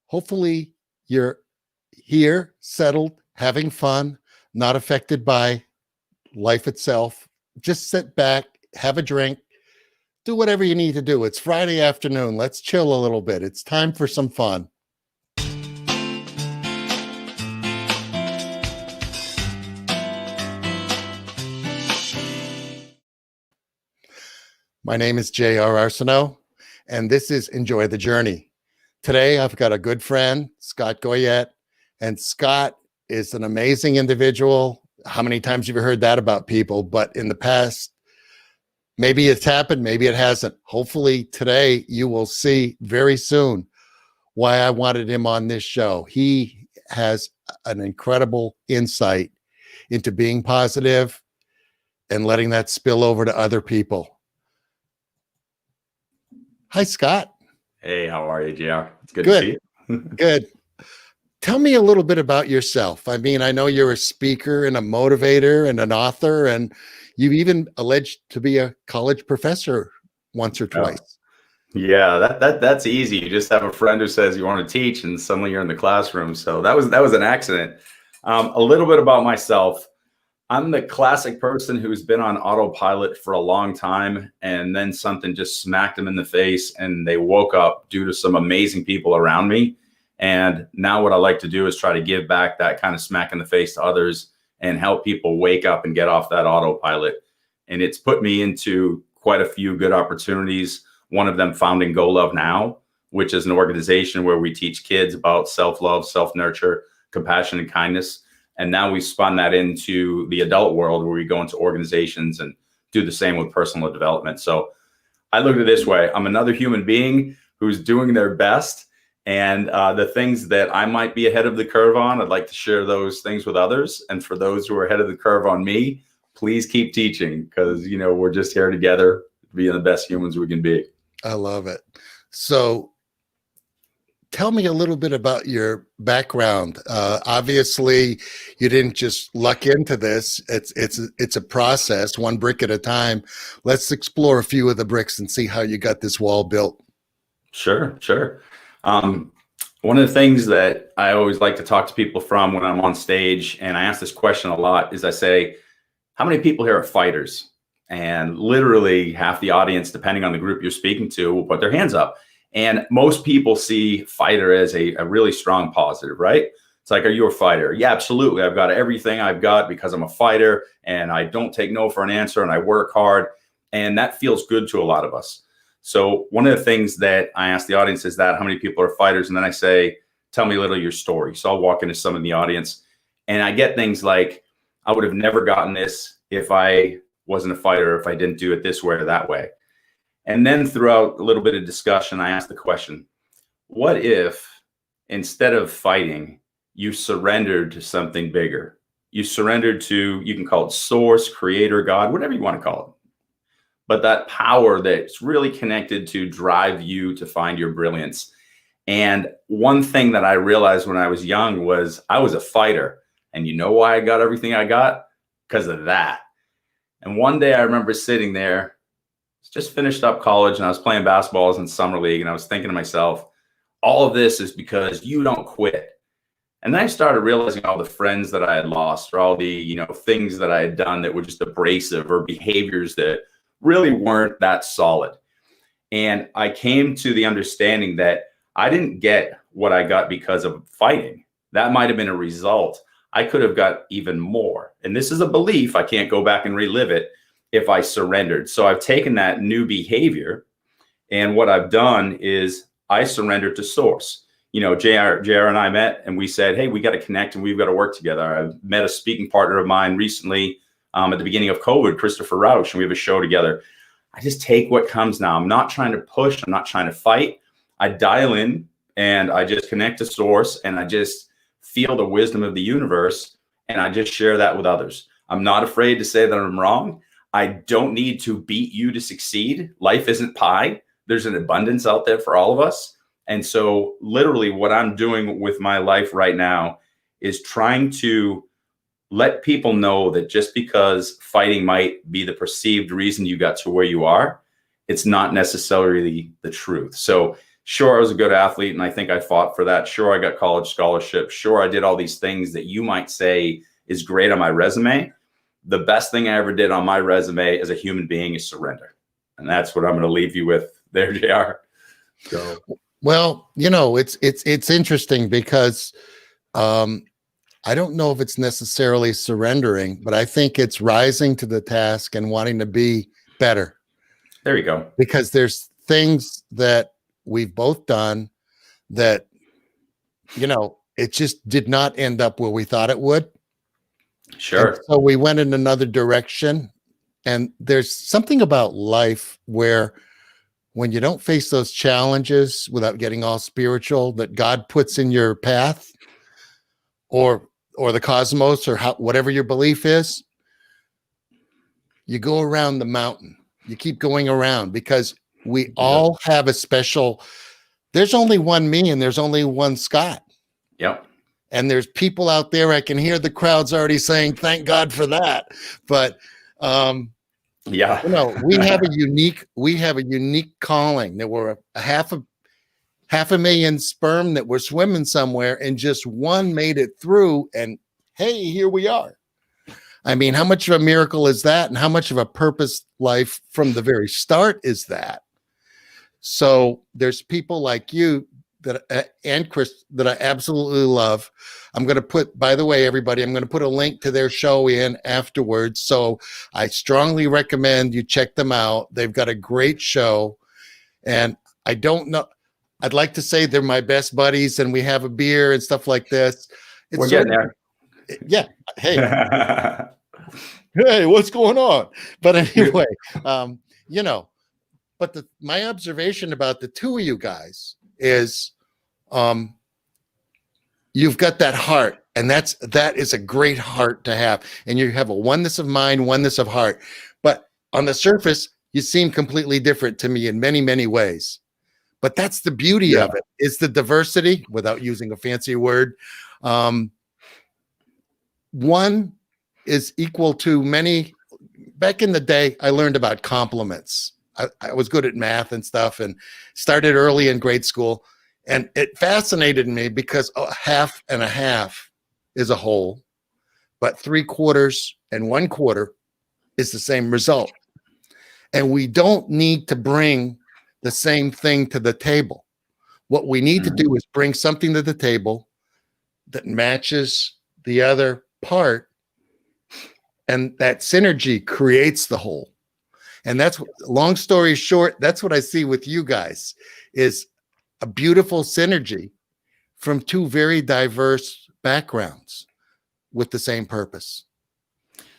Hopefully, you're here, settled, having fun, not affected by life itself. Just sit back, have a drink, do whatever you need to do. It's Friday afternoon. Let's chill a little bit. It's time for some fun. My name is J.R. Arsenault, and this is Enjoy the Journey. Today, I've got a good friend, Scott Goyette, and Scott is an amazing individual. How many times have you heard that about people? But in the past, maybe it's happened, maybe it hasn't. Hopefully today you will see very soon why I wanted him on this show. He has an incredible insight into being positive and letting that spill over to other people. Hi, Scott. Hey, how are you, JR? It's good to see you. Good. Tell me a little bit about yourself. I mean, I know you're a speaker and a motivator and an author, and you've even alleged to be a college professor once or twice. Yeah, that's easy. You just have a friend who says you want to teach, and suddenly you're in the classroom. So that was an accident. A little bit about myself. I'm the classic person who's been on autopilot for a long time, and then something just smacked them in the face, and they woke up due to some amazing people around me. And now what I like to do is try to give back that kind of smack in the face to others and help people wake up and get off that autopilot. And it's put me into quite a few good opportunities. One of them founding Go Love Now, which is an organization where we teach kids about self-love, self-nurture, compassion, and kindness. And now we've spun that into the adult world where we go into organizations and do the same with personal development. So I look at it this way. I'm another human being who's doing their best. And the things that I might be ahead of the curve on, I'd like to share those things with others. And for those who are ahead of the curve on me, please keep teaching, because, you know, we're just here together being the best humans we can be. I love it. So tell me a little bit about your background. Obviously, you didn't just luck into this. It's a process, one brick at a time. Let's explore a few of the bricks and see how you got this wall built. Sure. One of the things that I always like to talk to people from when I'm on stage, and I ask this question a lot, is I say, how many people here are fighters? And literally half the audience, depending on the group you're speaking to, will put their hands up. And most people see fighter as a really strong positive, right? It's like, are you a fighter? Yeah, absolutely. I've got everything I've got because I'm a fighter, and I don't take no for an answer, and I work hard. And that feels good to a lot of us. So one of the things that I ask the audience is that how many people are fighters? And then I say, tell me a little of your story. So I'll walk into some in the audience, and I get things like, I would have never gotten this if I wasn't a fighter, if I didn't do it this way or that way. And then throughout a little bit of discussion, I ask the question, what if instead of fighting, you surrendered to something bigger? You surrendered to, you can call it source, creator, God, whatever you want to call it. But that power that's really connected to drive you to find your brilliance. And one thing that I realized when I was young was I was a fighter. And you know why I got everything I got? Because of that. And one day I remember sitting there, just finished up college, and I was playing basketball. I was in summer league, and I was thinking to myself, all of this is because you don't quit. And then I started realizing all the friends that I had lost, or all the, you know, things that I had done that were just abrasive, or behaviors that really weren't that solid. And I came to the understanding that I didn't get what I got because of fighting. That might have been a result. I could have got even more. And this is a belief. I can't go back and relive it if I surrendered. So I've taken that new behavior, and what I've done is I surrendered to source. You know, JR and I met, and we said, hey, we got to connect and we've got to work together. I met a speaking partner of mine recently at the beginning of COVID, Christopher Rausch, and we have a show together. I just take what comes now. I'm not trying to push. I'm not trying to fight. I dial in and I just connect to source, and I just feel the wisdom of the universe, and I just share that with others. I'm not afraid to say that I'm wrong. I don't need to beat you to succeed. Life isn't pie. There's an abundance out there for all of us. And so literally what I'm doing with my life right now is trying to let people know that just because fighting might be the perceived reason you got to where you are, it's not necessarily the truth. So Sure, I was a good athlete and I think I fought for that. Sure, I got college scholarships. Sure, I did all these things that you might say is great on my resume. The best thing I ever did on my resume as a human being is surrender. And that's what I'm going to leave you with there, JR. So, well, it's interesting because I don't know if it's necessarily surrendering, but I think it's rising to the task and wanting to be better. There you go. Because there's things that we've both done that, it just did not end up where we thought it would. Sure. And so we went in another direction. And there's something about life where when you don't face those challenges without getting all spiritual that God puts in your path or the cosmos or whatever your belief is, you go around the mountain. You keep going around because we all have a special, there's only one me and there's only one Scott. Yep. And there's people out there, I can hear the crowds already saying, thank God for that. But, we have a unique calling. There were a half a million sperm that were swimming somewhere and just one made it through. And hey, here we are. I mean, how much of a miracle is that? And how much of a purpose life from the very start is that? So there's people like you and Chris that I absolutely love. I'm going to put, by the way, everybody, I'm going to put a link to their show in afterwards. So I strongly recommend you check them out. They've got a great show. And I don't know, I'd like to say they're my best buddies and we have a beer and stuff like this. We're getting there. Yeah. Hey, hey, what's going on? But anyway, but my observation about the two of you guys is you've got that heart, and that is a great heart to have. And you have a oneness of mind, oneness of heart. But on the surface, you seem completely different to me in many, many ways. But that's the beauty of it, is the diversity, without using a fancy word. One is equal to many. Back in the day, I learned about compliments. I was good at math and stuff and started early in grade school. And it fascinated me because a half and a half is a whole, but 3/4 and 1/4 is the same result. And we don't need to bring the same thing to the table. What we need to do is bring something to the table that matches the other part, and that synergy creates the whole. And that's, long story short, that's what I see with you guys, is a beautiful synergy from two very diverse backgrounds with the same purpose.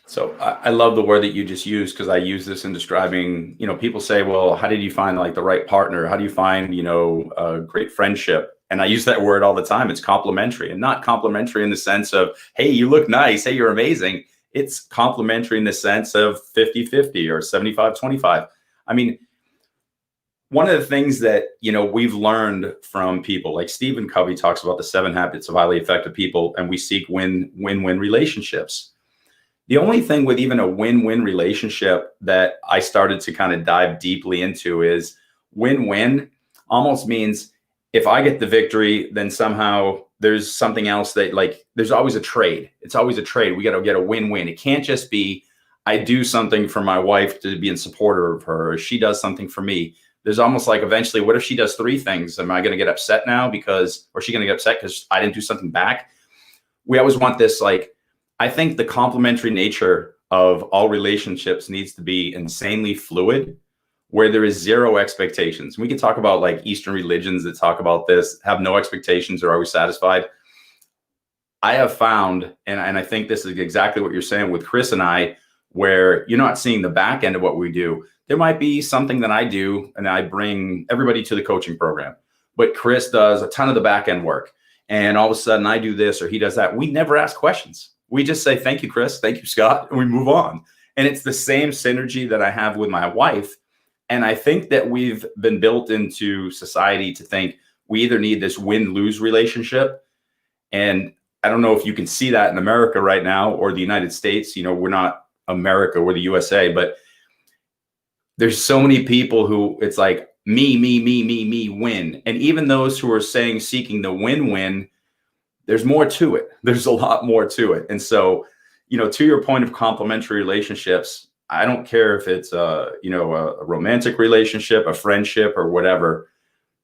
So I love the word that you just used, because I use this in describing, people say, well, how did you find like the right partner? How do you find, a great friendship? And I use that word all the time. It's complementary, and not complimentary in the sense of, hey, you look nice. Hey, you're amazing. It's complementary in the sense of 50-50 or 75-25. I mean, one of the things that, we've learned from people like Stephen Covey talks about the 7 habits of highly effective people, and we seek win-win relationships. The only thing with even a win-win relationship that I started to kind of dive deeply into is win-win almost means if I get the victory, then somehow there's something else that, like, there's always a trade. It's always a trade. We got to get a win-win. It can't just be I do something for my wife to be in support of her, or she does something for me. There's almost like eventually, what if she does 3 things? Am I going to get upset now or is she going to get upset because I didn't do something back? We always want this, like, I think the complementary nature of all relationships needs to be insanely fluid, where there is zero expectations. We can talk about like Eastern religions that talk about this, have no expectations, or are we satisfied? I have found, and I think this is exactly what you're saying with Chris and I, where you're not seeing the back end of what we do. There might be something that I do and I bring everybody to the coaching program, but Chris does a ton of the back end work. And all of a sudden I do this or he does that. We never ask questions. We just say, thank you, Chris. Thank you, Scott. And we move on. And it's the same synergy that I have with my wife. And I think that we've been built into society to think we either need this win-lose relationship. And I don't know if you can see that in America right now or the United States. We're not America, we're the USA, but there's so many people who it's like, me win. And even those who are saying seeking the win-win, there's more to it. There's a lot more to it. And so, to your point of complementary relationships, I don't care if it's a romantic relationship, a friendship, or whatever.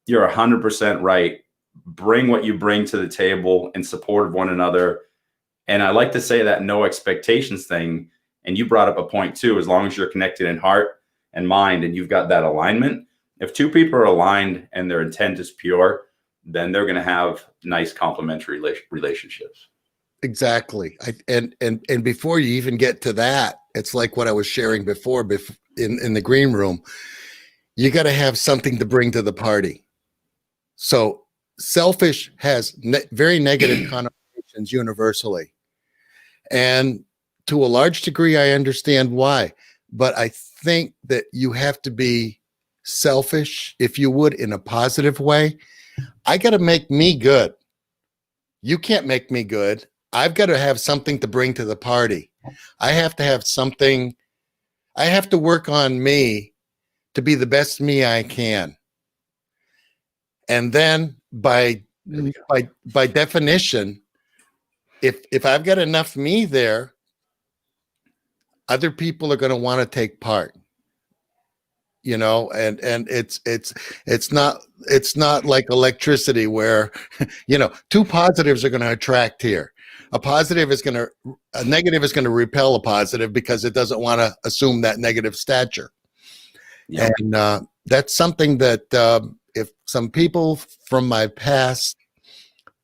You're 100% right. Bring what you bring to the table in support of one another. And I like to say that no expectations thing. And you brought up a point too, as long as you're connected in heart and mind and you've got that alignment. If two people are aligned and their intent is pure, then they're going to have nice complementary relationships. Exactly. And before you even get to that, it's like what I was sharing before in the green room. You got to have something to bring to the party. So selfish has very negative connotations universally. And to a large degree, I understand why. But I think that you have to be selfish, if you would, in a positive way. I got to make me good. You can't make me good. I've got to have something to bring to the party. I have to have something. I have to work on me to be the best me I can. And then by definition, if I've got enough me there, other people are going to want to take part. And it's not like electricity where, two positives are going to attract here. A negative is going to repel a positive because it doesn't want to assume that negative stature. Yeah. And that's something that if some people from my past,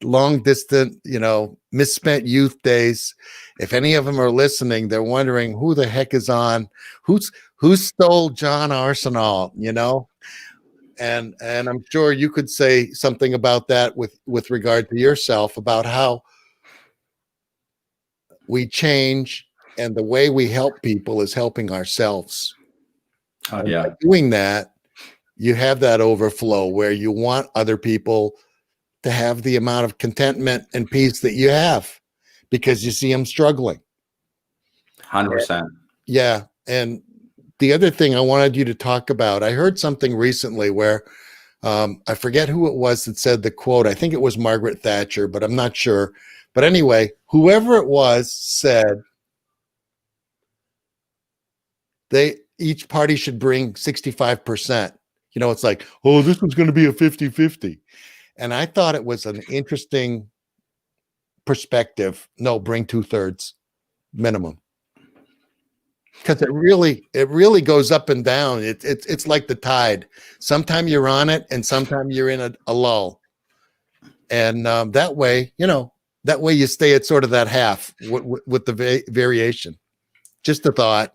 long distant, misspent youth days, if any of them are listening, they're wondering who the heck is on, who stole John Arsenal, and I'm sure you could say something about that with regard to yourself, about how we change and the way we help people is helping ourselves. Yeah. By doing that, you have that overflow where you want other people to have the amount of contentment and peace that you have because you see them struggling. 100%. Yeah. And the other thing I wanted you to talk about, I heard something recently where I forget who it was that said the quote. I think it was Margaret Thatcher, but I'm not sure. But anyway, whoever it was said each party should bring 65%. It's like, oh, this one's going to be a 50-50. And I thought it was an interesting perspective. No, bring 2/3 minimum. Because it really goes up and down. It's like the tide. Sometimes you're on it, and sometimes you're in a lull. And that way you stay at sort of that half with the variation. Just a thought.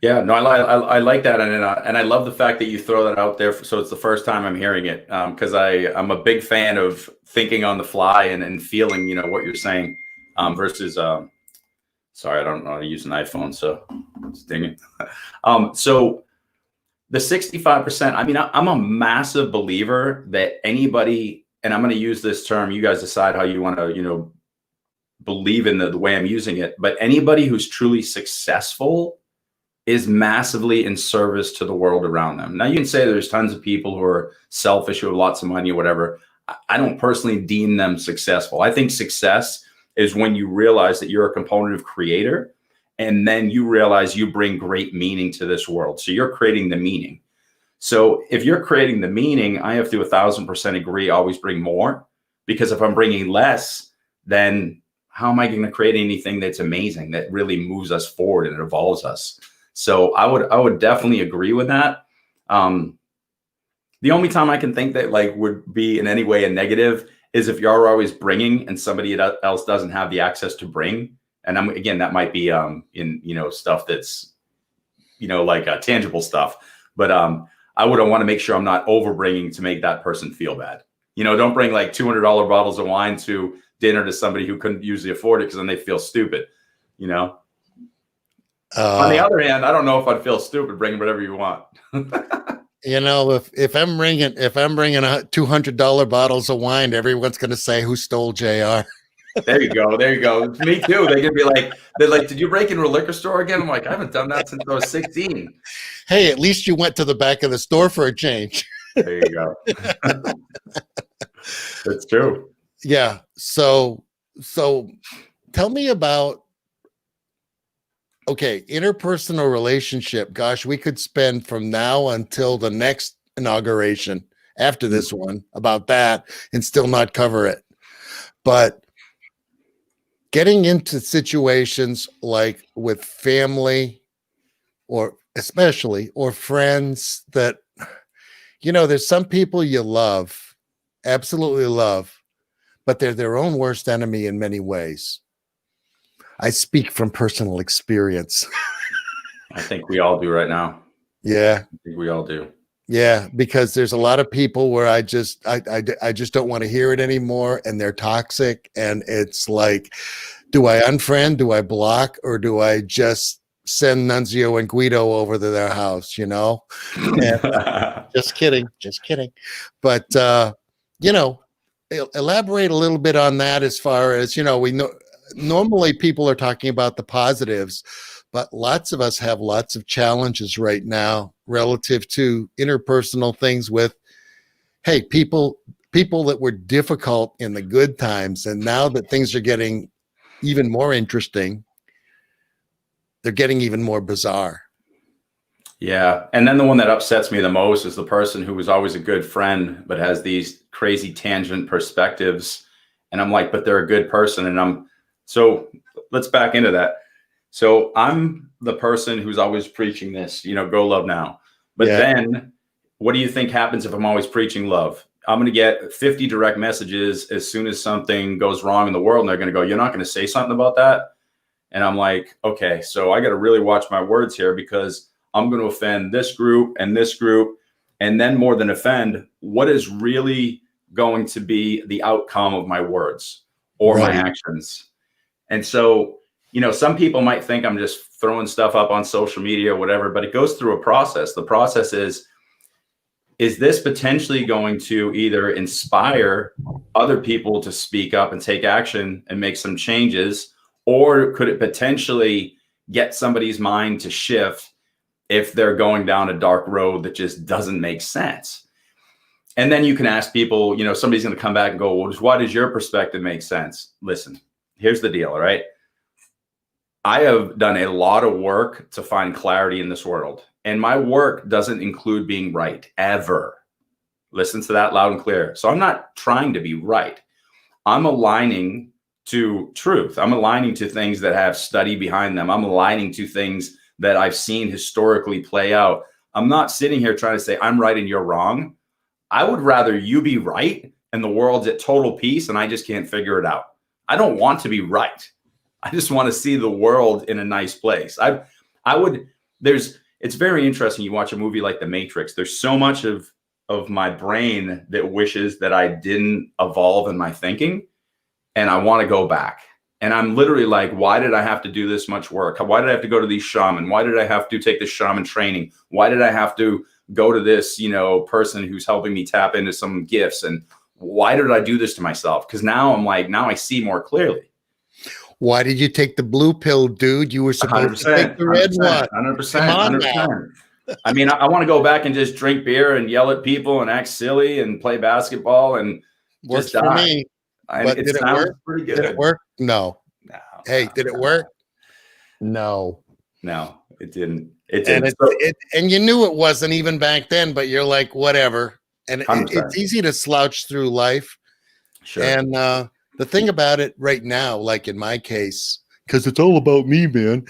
Yeah, no, I like that, and I love the fact that you throw that out there. So it's the first time I'm hearing it, because I'm a big fan of thinking on the fly and feeling what you're saying, versus. Sorry, I don't know how to use an iPhone, so it's dinging. So the 65%. I mean, I'm a massive believer that anybody, and I'm going to use this term. You guys decide how you want to believe in the way I'm using it. But anybody who's truly successful is massively in service to the world around them. Now, you can say there's tons of people who are selfish, who have lots of money or whatever. I don't personally deem them successful. I think success is when you realize that you're a component of creator, and then you realize you bring great meaning to this world. So you're creating the meaning. So if you're creating the meaning, I have to 1,000% agree, always bring more, because if I'm bringing less, then how am I going to create anything that's amazing, that really moves us forward and evolves us? So I would definitely agree with that. The only time I can think that would be in any way a negative is if you're always bringing and somebody else doesn't have the access to bring. And again, that might be in stuff that's tangible stuff. But I would want to make sure I'm not over bringing to make that person feel bad. Don't bring $200 bottles of wine to dinner to somebody who couldn't usually afford it, because then they feel stupid. On the other hand, I don't know if I'd feel stupid bringing whatever you want. If I'm bringing $200 bottles of wine, everyone's going to say, who stole JR? There you go. There you go. Me too. They're like, did you break into a liquor store again? I'm like, I haven't done that since I was 16. Hey, at least you went to the back of the store for a change. There you go. That's true. Yeah. So tell me about, okay, interpersonal relationship. Gosh, we could spend from now until the next inauguration after this one about that and still not cover it. But getting into situations like with family or especially or friends that, you know, there's some people you love, absolutely love, but they're their own worst enemy in many ways. I speak from personal experience. I think we all do right now. Yeah. I think we all do. Yeah, because there's a lot of people where I just don't want to hear it anymore, and they're toxic, and it's like, do I unfriend, do I block, or do I just send Nunzio and Guido over to their house, you know? And, just kidding. But you know, elaborate a little bit on that as far as, you know, we know normally people are talking about the positives, but lots of us have lots of challenges right now relative to interpersonal things with, hey, people that were difficult in the good times. And now that things are getting even more interesting, they're getting even more bizarre. Yeah. And then the one that upsets me the most is the person who was always a good friend, but has these crazy tangent perspectives. And I'm like, but they're a good person. And so let's back into that. So I'm the person who's always preaching this, you know, go love now. But then what do you think happens if I'm always preaching love? I'm going to get 50 direct messages as soon as something goes wrong in the world. And they're going to go, you're not going to say something about that? And I'm like, okay, so I got to really watch my words here, because I'm going to offend this group and this group. And then more than offend, what is really going to be the outcome of my words or my actions? And so, you know, some people might think I'm just throwing stuff up on social media or whatever, but it goes through a process. The process is this potentially going to either inspire other people to speak up and take action and make some changes, or could it potentially get somebody's mind to shift if they're going down a dark road that just doesn't make sense? And then you can ask people, you know, somebody's going to come back and go, well, why does your perspective make sense? Listen, here's the deal, all right? I have done a lot of work to find clarity in this world, and my work doesn't include being right, ever. Listen to that loud and clear. So I'm not trying to be right. I'm aligning to truth. I'm aligning to things that have study behind them. I'm aligning to things that I've seen historically play out. I'm not sitting here trying to say I'm right and you're wrong. I would rather you be right and the world's at total peace and I just can't figure it out. I don't want to be right. I just want to see the world in a nice place. It's very interesting. You watch a movie like The Matrix. There's so much of my brain that wishes that I didn't evolve in my thinking, and I want to go back. And I'm literally like, why did I have to do this much work? Why did I have to go to these shaman? Why did I have to take the shaman training? Why did I have to go to this, you know, person who's helping me tap into some gifts? And why did I do this to myself? Because now I'm like, now I see more clearly. Why did you take the blue pill, dude? You were supposed to take the red one. 100%. I mean, I want to go back and just drink beer and yell at people and act silly and play basketball and works just for me. But did it work? Pretty good. Did it work? No. Hey, did it work? No, it didn't. And you knew it wasn't even back then, but you're like, whatever. And it's easy to slouch through life. Sure. And the thing about it right now, like in my case, because it's all about me, man.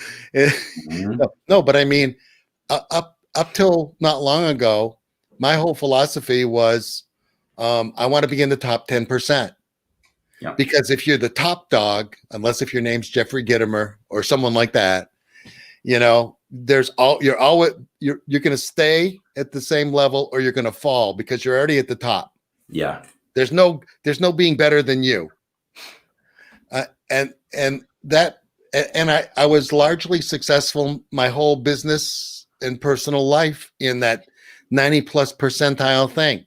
No, but I mean, up till not long ago, my whole philosophy was, I want to be in the top 10%. Yeah. Because if you're the top dog, unless if your name's Jeffrey Gitomer or someone like that, you know, you're going to stay at the same level or you're going to fall because you're already at the top. Yeah. There's no being better than you. And I was largely successful my whole business and personal life in that 90+ percentile thing.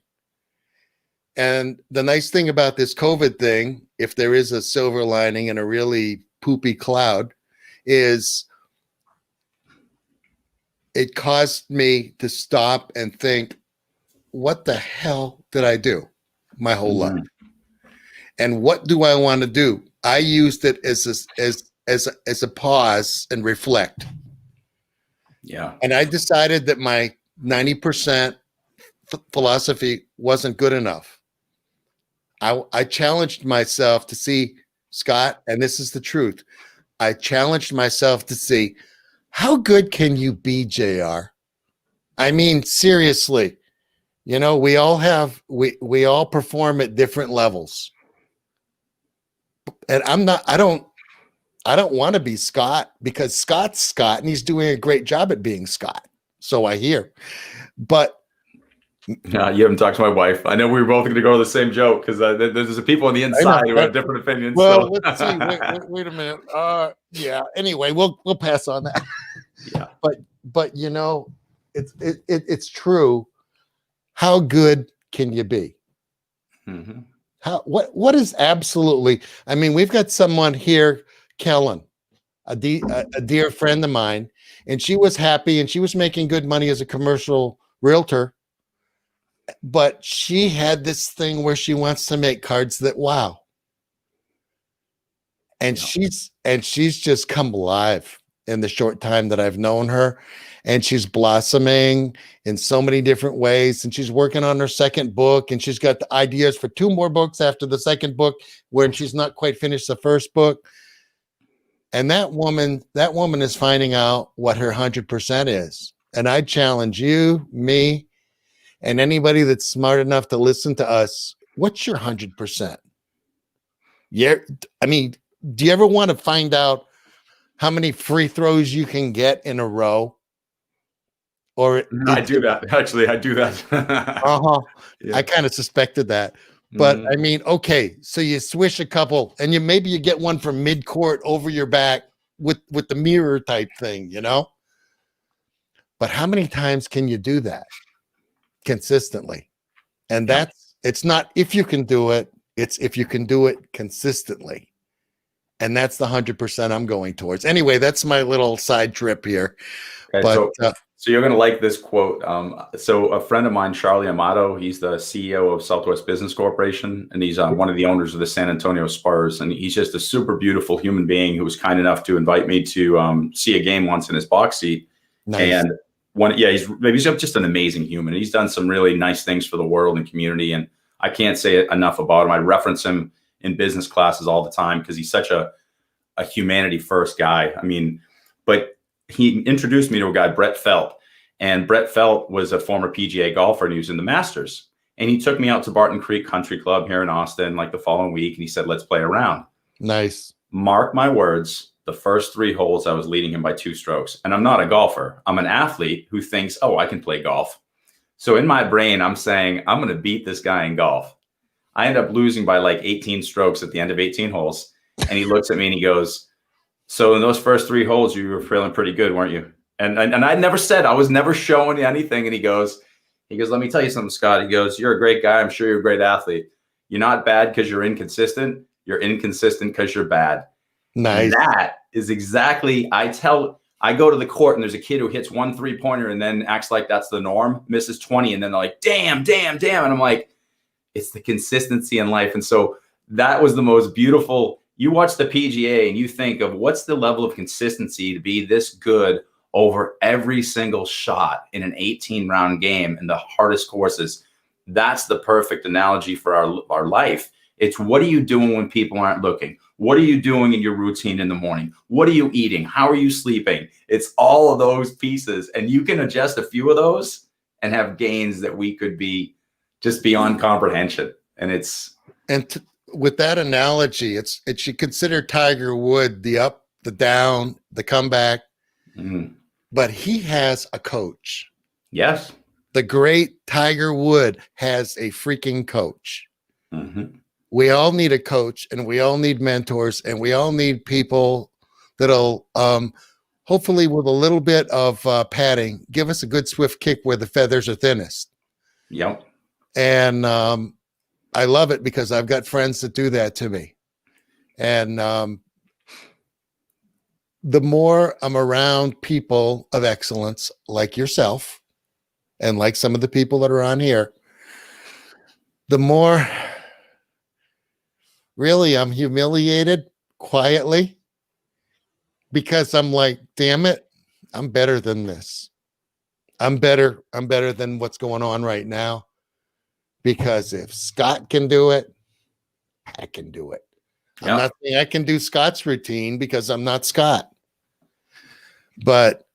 And the nice thing about this COVID thing, if there is a silver lining in a really poopy cloud, is it caused me to stop and think, what the hell did I do my whole life? And what do I want to do? I used it as a pause and reflect. Yeah. And I decided that my 90% philosophy wasn't good enough. I challenged myself to see, Scott, and this is the truth. I challenged myself to see, how good can you be, JR? I mean, seriously, you know, we all perform at different levels. And I don't want to be Scott, because Scott's Scott and he's doing a great job at being Scott. So I hear. But you haven't talked to my wife. I know we were both going to go to the same joke, because there's people on the inside who have different opinions. Well, so. Let's see. Wait a minute. Yeah. Anyway, we'll pass on that. Yeah. But you know, it's true. How good can you be? Mm-hmm. What is absolutely? I mean, we've got someone here, Kellen, a dear friend of mine, and she was happy and she was making good money as a commercial realtor. But she had this thing where she wants to make cards that wow. And she's just come alive in the short time that I've known her. And she's blossoming in so many different ways. And she's working on her second book. And she's got the ideas for 2 more books after the second book, when she's not quite finished the first book. And that woman is finding out what her 100% is. And I challenge you, me, and anybody that's smart enough to listen to us, what's your 100%? Yeah. I mean, do you ever want to find out how many free throws you can get in a row? Or I do that. Actually, I do that. Yeah. I kind of suspected that. But I mean, okay, so you swish a couple and maybe you get one from mid-court over your back with the mirror type thing, you know? But how many times can you do that consistently? And it's not if you can do it, it's if you can do it consistently. And that's the 100% I'm going towards. Anyway, that's my little side trip here. Okay, but so you're going to like this quote. So a friend of mine, Charlie Amato, he's the CEO of Southwest Business Corporation, and he's one of the owners of the San Antonio Spurs. And he's just a super beautiful human being who was kind enough to invite me to see a game once in his box seat. Nice. And he's just an amazing human. He's done some really nice things for the world and community. And I can't say enough about him. I reference him in business classes all the time because he's such a humanity first guy. I mean, but he introduced me to a guy, Brett Felt. And Brett Felt was a former PGA golfer, and he was in the Masters. And he took me out to Barton Creek Country Club here in Austin like the following week. And he said, let's play around. Nice. Mark my words, the first 3 holes, I was leading him by 2 strokes. And I'm not a golfer. I'm an athlete who thinks, oh, I can play golf. So in my brain, I'm saying, I'm going to beat this guy in golf. I end up losing by like 18 strokes at the end of 18 holes. And he looks at me and he goes, so in those first 3 holes, you were feeling pretty good, weren't you? And I never said, I was never showing anything. And he goes, let me tell you something, Scott. He goes, you're a great guy. I'm sure you're a great athlete. You're not bad because you're inconsistent. You're inconsistent because you're bad. Nice. And that is exactly, I go to the court and there's a kid who hits 1 3-pointer and then acts like that's the norm, misses 20. And then they're like, damn. And I'm like, it's the consistency in life. And so that was the most beautiful. You watch the PGA and you think of what's the level of consistency to be this good over every single shot in an 18-round game in the hardest courses. That's the perfect analogy for our life. It's what are you doing when people aren't looking? What are you doing in your routine in the morning? What are you eating? How are you sleeping? It's all of those pieces. And you can adjust a few of those and have gains that we could be just beyond comprehension. And with that analogy, it you consider Tiger Woods the up, the down, the comeback, but he has a coach. Yes. The great Tiger Woods has a freaking coach. Mm-hmm. We all need a coach, and we all need mentors, and we all need people that'll hopefully with a little bit of padding, give us a good swift kick where the feathers are thinnest. Yep. And I love it because I've got friends that do that to me. And the more I'm around people of excellence like yourself and like some of the people that are on here, the more really I'm humiliated quietly because I'm like, damn it, I'm better than this. I'm better than what's going on right now. Because if Scott can do it, I can do it. Yeah. I'm not saying I can do Scott's routine because I'm not Scott. But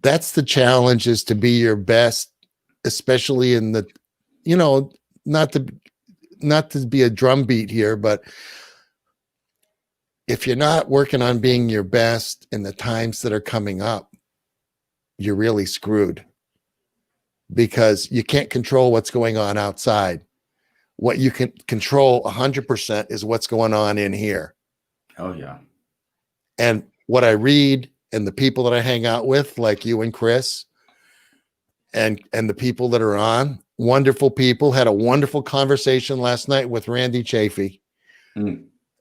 that's the challenge, is to be your best, especially in the, you know, not to be a drumbeat here, but if you're not working on being your best in the times that are coming up, you're really screwed, because you can't control what's going on outside. What you can control 100% is what's going on in here. Oh yeah. And what I read and the people that I hang out with, like you and Chris, and the people that are on, wonderful people. Had a wonderful conversation last night with Randy Chafee.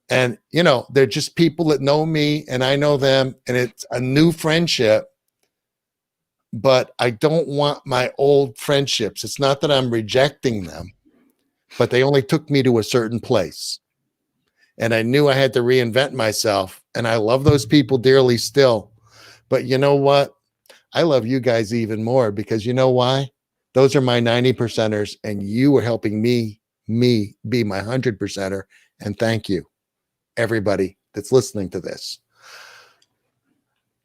And, you know, they're just people that know me and I know them, and it's a new friendship. But I don't want my old friendships. It's not that I'm rejecting them, but they only took me to a certain place. And I knew I had to reinvent myself. And I love those people dearly still. But you know what? I love you guys even more, because you know why? Those are my 90%ers, and you are helping me be my 100%er. And thank you, everybody that's listening to this.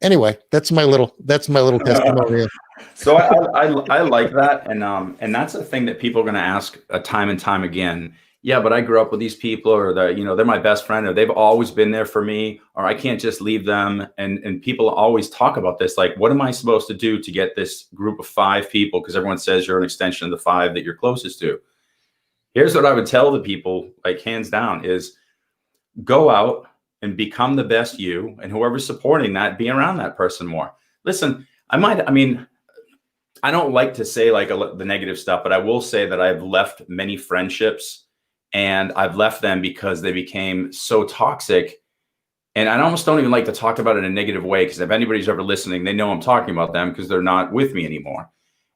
Anyway, that's my little testimonial. So I like that, and that's a thing that people are going to ask time and time again. Yeah, but I grew up with these people, or they're my best friend, or they've always been there for me, or I can't just leave them. And people always talk about this, like, what am I supposed to do to get this group of 5 people? Because everyone says you're an extension of the 5 that you're closest to. Here's what I would tell the people, like, hands down, is go out and become the best you, and whoever's supporting that, be around that person more. Listen, I don't like to say like the negative stuff, but I will say that I've left many friendships, and I've left them because they became so toxic. And I almost don't even like to talk about it in a negative way, because if anybody's ever listening, they know I'm talking about them, because they're not with me anymore.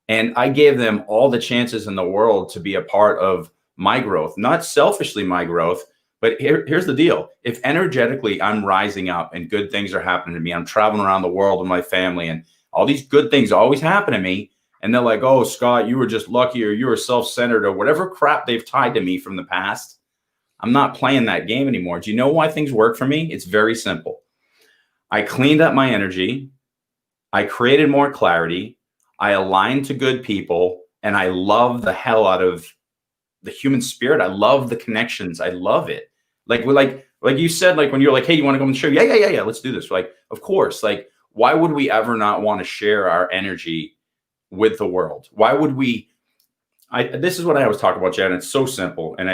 And I gave them all the chances in the world to be a part of my growth, not selfishly my growth. But here's the deal. If energetically I'm rising up and good things are happening to me, I'm traveling around the world with my family, and all these good things always happen to me, and they're like, oh, Scott, you were just lucky, or you were self-centered, or whatever crap they've tied to me from the past, I'm not playing that game anymore. Do you know why things work for me? It's very simple. I cleaned up my energy. I created more clarity. I aligned to good people, and I love the hell out of the human spirit. I love the connections. I love it. Like you said, like when you're like, hey, you want to go on the show? Yeah. Let's do this. Like, of course. Like, why would we ever not want to share our energy with the world? Why would we? This is what I always talk about, Jen. It's so simple. And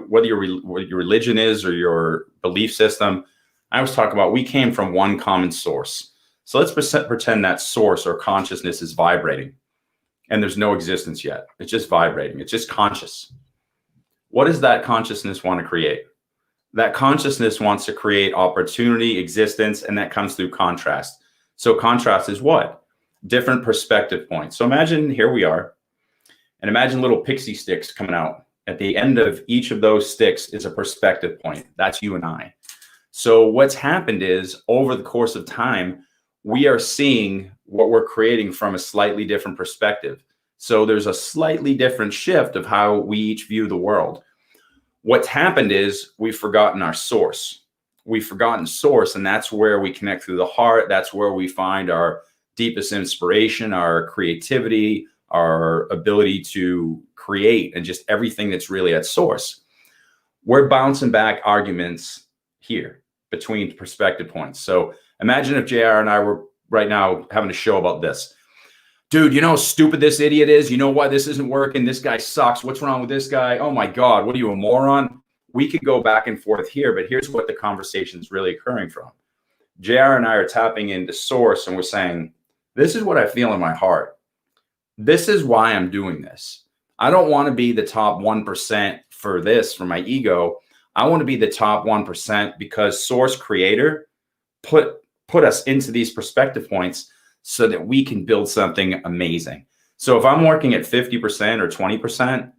whether what your religion is or your belief system, I always talk about, we came from one common source. So let's pretend that source or consciousness is vibrating, and there's no existence yet. It's just vibrating. It's just conscious. What does that consciousness want to create? That consciousness wants to create opportunity, existence, and that comes through contrast. So contrast is what? Different perspective points. So imagine here we are, and imagine little pixie sticks coming out. At the end of each of those sticks is a perspective point. That's you and I. So what's happened is, over the course of time, we are seeing what we're creating from a slightly different perspective. So there's a slightly different shift of how we each view the world. What's happened is we've forgotten our source. We've forgotten source, and that's where we connect through the heart. That's where we find our deepest inspiration, our creativity, our ability to create, and just everything that's really at source. We're bouncing back arguments here between perspective points. So imagine if JR and I were right now having a show about this. Dude, you know how stupid this idiot is? You know why this isn't working? This guy sucks. What's wrong with this guy? Oh my God, what are you, a moron? We could go back and forth here, but here's what the conversation is really occurring from. JR and I are tapping into source, and we're saying, this is what I feel in my heart. This is why I'm doing this. I don't want to be the top 1% for this, for my ego. I want to be the top 1% because Source Creator put us into these perspective points so that we can build something amazing. So if I'm working at 50% or 20%,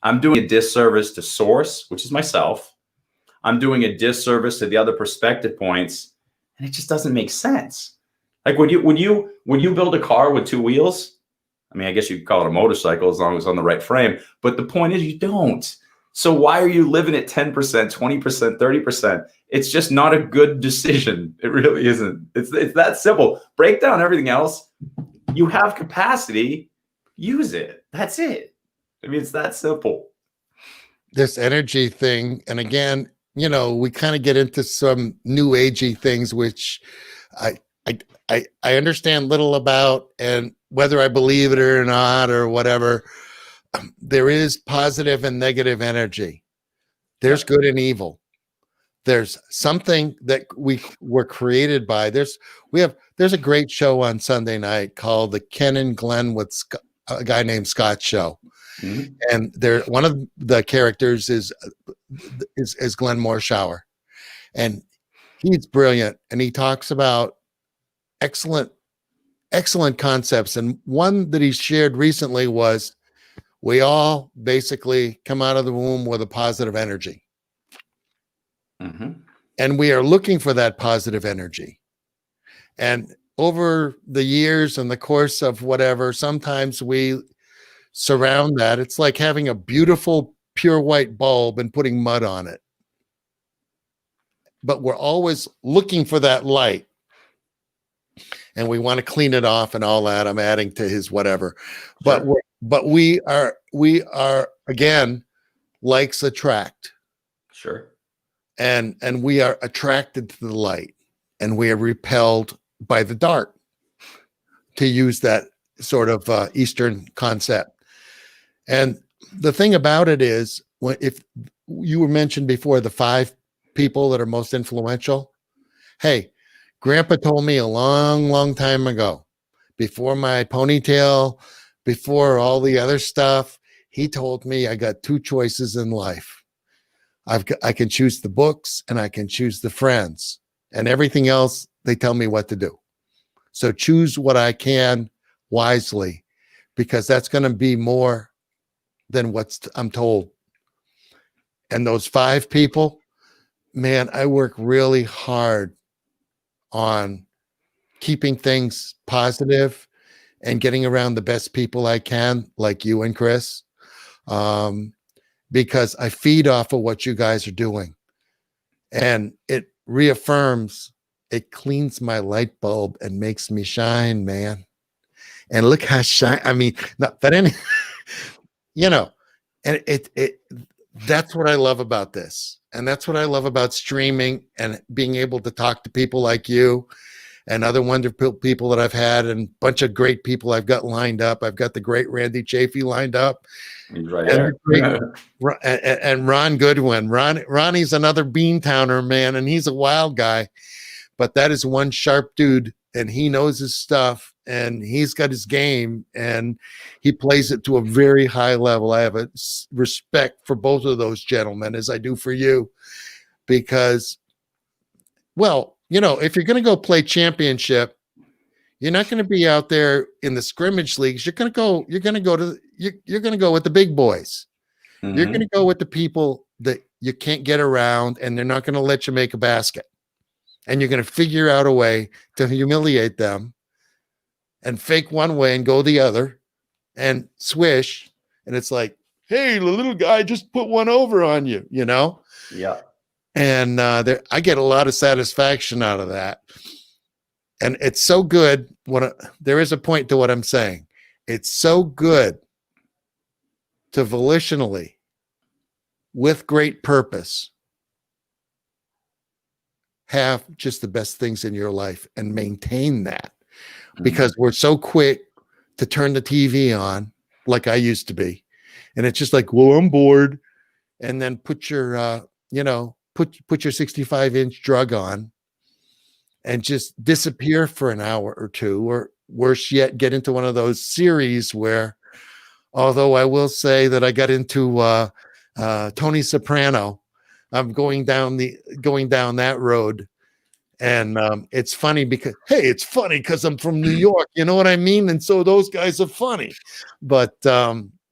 I'm doing a disservice to Source, which is myself. I'm doing a disservice to the other perspective points, and it just doesn't make sense. Like when you build a car with 2 wheels, I mean, I guess you could call it a motorcycle as long as it's on the right frame, but the point is you don't. So why are you living at 10%, 20%, 30%? It's just not a good decision. It really isn't. It's that simple. Break down everything else. You have capacity, use it. That's it. I mean, it's that simple. This energy thing, and again, we kind of get into some new agey things, which I understand little about, and whether I believe it or not or whatever, there is positive and negative energy. There's good and evil. There's something that we were created by. There's a great show on Sunday night called the Ken and Glenn with a guy named Scott show. Mm-hmm. And one of the characters is Glenn Morshower, and he's brilliant, and he talks about excellent concepts. And one that he shared recently was, we all basically come out of the womb with a positive energy. Mm-hmm. And we are looking for that positive energy. And over the years and the course of whatever, sometimes we surround that. It's like having a beautiful, pure white bulb and putting mud on it. But we're always looking for that light. And we want to clean it off and all that. I'm adding to his whatever. Sure. But we are again, likes attract. Sure. And we are attracted to the light, and we are repelled by the dark, to use that sort of Eastern concept. And the thing about it is, if you were mentioned before, the 5 people that are most influential, hey, Grandpa told me a long time ago, before my ponytail, before all the other stuff, he told me I got 2 choices in life. I can choose the books and I can choose the friends, and everything else, they tell me what to do. So choose what I can wisely, because that's going to be more than what I'm told. And those 5 people, man, I work really hard on keeping things positive and getting around the best people I can, like you and Chris. Because I feed off of what you guys are doing, and it reaffirms, it cleans my light bulb and makes me shine, man. And look how shine. I mean, not that any, and it that's what I love about this. And that's what I love about streaming and being able to talk to people like you and other wonderful people that I've had, and a bunch of great people I've got lined up. I've got the great Randy Chafee lined up. He's right there. And Ron Goodwin. Ronnie's another Beantowner, man, and he's a wild guy. But that is one sharp dude, and he knows his stuff, and he's got his game, and he plays it to a very high level. I have a respect for both of those gentlemen, as I do for you, because, well, if you're going to go play championship, you're not going to be out there in the scrimmage leagues. You're going to go with the big boys. Mm-hmm. You're going to go with the people that you can't get around, and they're not going to let you make a basket. And you're going to figure out a way to humiliate them and fake one way and go the other and swish. And it's like, hey, the little guy just put one over on you, Yeah. And I get a lot of satisfaction out of that. And it's so good. There is a point to what I'm saying. It's so good to volitionally, with great purpose, have just the best things in your life and maintain that. Because we're so quick to turn the TV on, like I used to be. And it's just like, well, I'm bored. And then put your, put your 65-inch drug on and just disappear for an hour or two, or worse yet, get into one of those series where, although I will say that I got into Tony Soprano. I'm going down that road, and it's funny because I'm from New York, you know what I mean? And so those guys are funny, but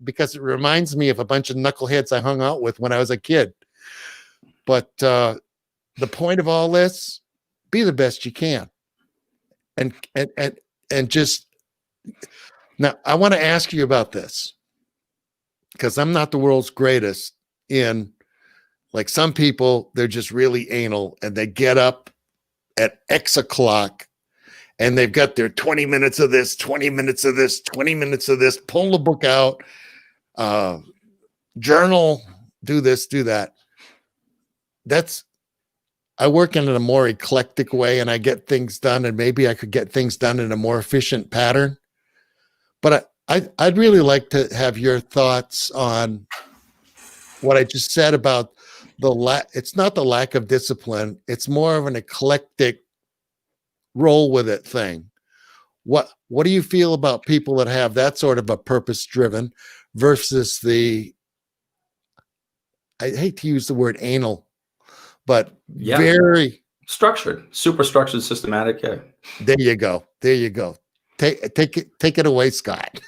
because it reminds me of a bunch of knuckleheads I hung out with when I was a kid. But the point of all this, be the best you can, and just now I want to ask you about this, because I'm not the world's greatest in, like, some people, they're just really anal and they get up at X o'clock and they've got their 20 minutes of this, 20 minutes of this, 20 minutes of this, pull the book out, journal, do this, do that. I work in a more eclectic way and I get things done, and maybe I could get things done in a more efficient pattern. But I'd really like to have your thoughts on what I just said about it's not the lack of discipline. It's more of an eclectic roll with it thing. What do you feel about people that have that sort of a purpose driven versus I hate to use the word anal, but very structured, super structured, systematic. Yeah. There you go. Take it away, Scott.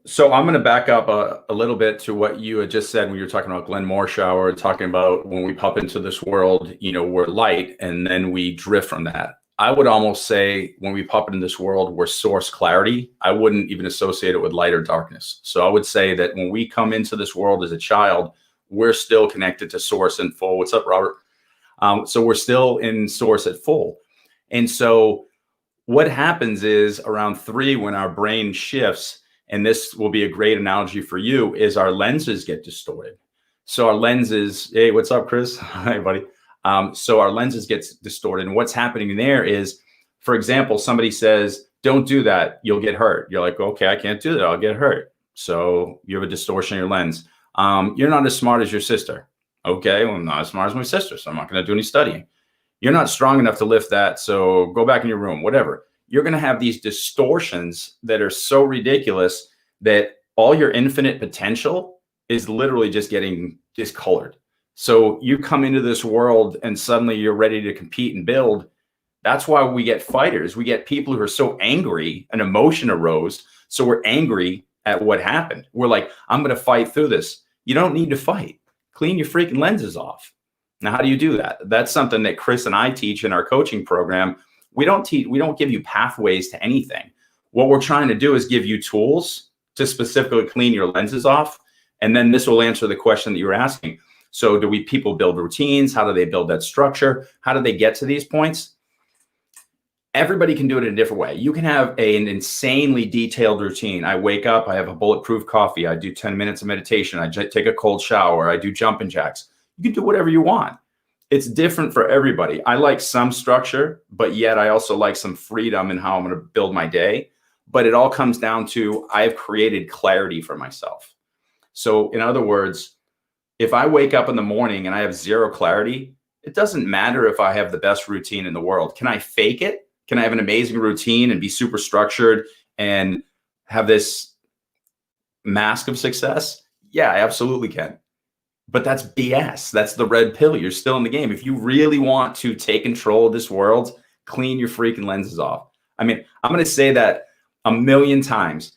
So I'm going to back up a little bit to what you had just said when you were talking about Glenn Morshower, talking about when we pop into this world, we're light and then we drift from that. I would almost say when we pop into this world, we're source clarity. I wouldn't even associate it with light or darkness. So I would say that when we come into this world as a child, we're still connected to source and full. What's up, Robert? So we're still in source at full. And so what happens is around 3, when our brain shifts, and this will be a great analogy for you, is our lenses get distorted. So our lenses, hey, what's up, Chris? Hi, buddy. So our lenses get distorted. And what's happening there is, for example, somebody says, don't do that, you'll get hurt. You're like, okay, I can't do that, I'll get hurt. So you have a distortion in your lens. You're not as smart as your sister. Okay, well, I'm not as smart as my sister, so I'm not going to do any studying. You're not strong enough to lift that, so go back in your room, whatever. You're going to have these distortions that are so ridiculous that all your infinite potential is literally just getting discolored. So you come into this world and suddenly you're ready to compete and build. That's why we get fighters. We get people who are so angry, an emotion arose. So we're angry at what happened. We're like, I'm going to fight through this. You don't need to fight. Clean your freaking lenses off. Now, how do you do that? That's something that Chris and I teach in our coaching program. We don't give you pathways to anything. What we're trying to do is give you tools to specifically clean your lenses off. And then this will answer the question that you were asking. So people build routines? How do they build that structure? How do they get to these points? Everybody can do it in a different way. You can have an insanely detailed routine. I wake up, I have a bulletproof coffee, I do 10 minutes of meditation, I take a cold shower, I do jumping jacks. You can do whatever you want. It's different for everybody. I like some structure, but yet I also like some freedom in how I'm going to build my day. But it all comes down to, I've created clarity for myself. So in other words, if I wake up in the morning and I have zero clarity, it doesn't matter if I have the best routine in the world. Can I fake it? Can I have an amazing routine and be super structured and have this mask of success? Yeah, I absolutely can. But that's BS. That's the red pill. You're still in the game. If you really want to take control of this world, clean your freaking lenses off. I mean, I'm going to say that a million times.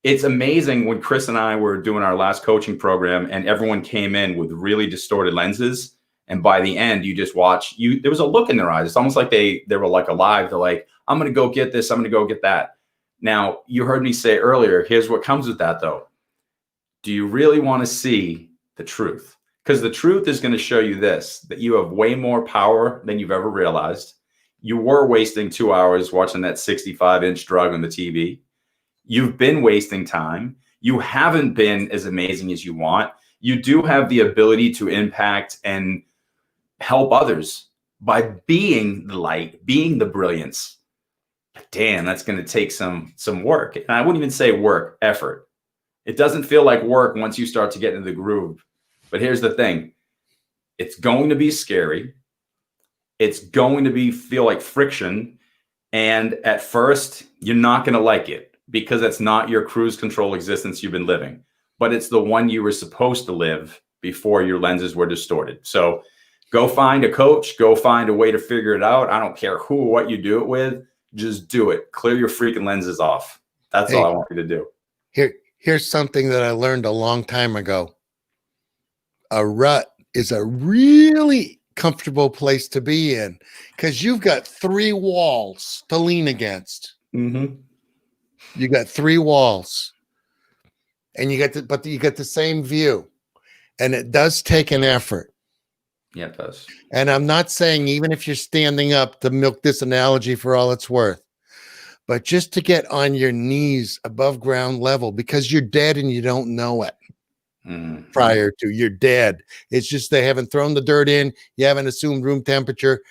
It's amazing when Chris and I were doing our last coaching program and everyone came in with really distorted lenses. And by the end, you just watch there was a look in their eyes. It's almost like they were like alive. They're like, I'm going to go get this. I'm going to go get that. Now, you heard me say earlier, here's what comes with that though. Do you really want to see the truth? Because the truth is going to show you this, that you have way more power than you've ever realized. You were wasting 2 hours watching that 65-inch drug on the TV. You've been wasting time. You haven't been as amazing as you want. You do have the ability to impact and help others by being the light, being the brilliance. But damn, that's going to take some work. And I wouldn't even say work, effort. It doesn't feel like work once you start to get into the groove. But here's the thing. It's going to be scary. It's going to feel like friction. And at first, you're not going to like it because that's not your cruise control existence you've been living. but it's the one you were supposed to live before your lenses were distorted. So go find a coach, go find a way to figure it out. I don't care who or what you do it with, just do it. Clear your freaking lenses off. That's all I want you to do. Here's something that I learned a long time ago. A rut is a really comfortable place to be in because you've got 3 walls to lean against. Mm-hmm. You got 3 walls, and you get the same view, and it does take an effort. Yeah, it does. And I'm not saying even if you're standing up, to milk this analogy for all it's worth, but just to get on your knees above ground level, because you're dead and you don't know it. Mm-hmm. Prior to, you're dead. It's just they haven't thrown the dirt in, you haven't assumed room temperature,